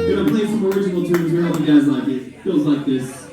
Gonna play some original tunes. We hope you guys like it. Feels like this.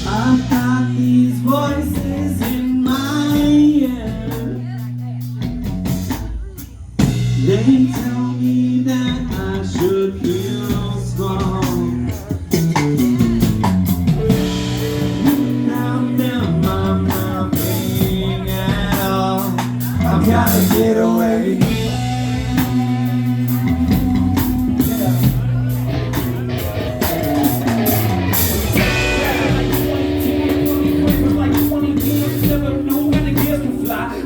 I've got these voices in my ear. They tell me that I should feel strong. Without them, I'm nothing at all. I've gotta get away.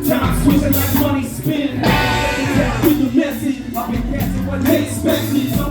Time switching like money spin. With the message, I've been passing what they expected.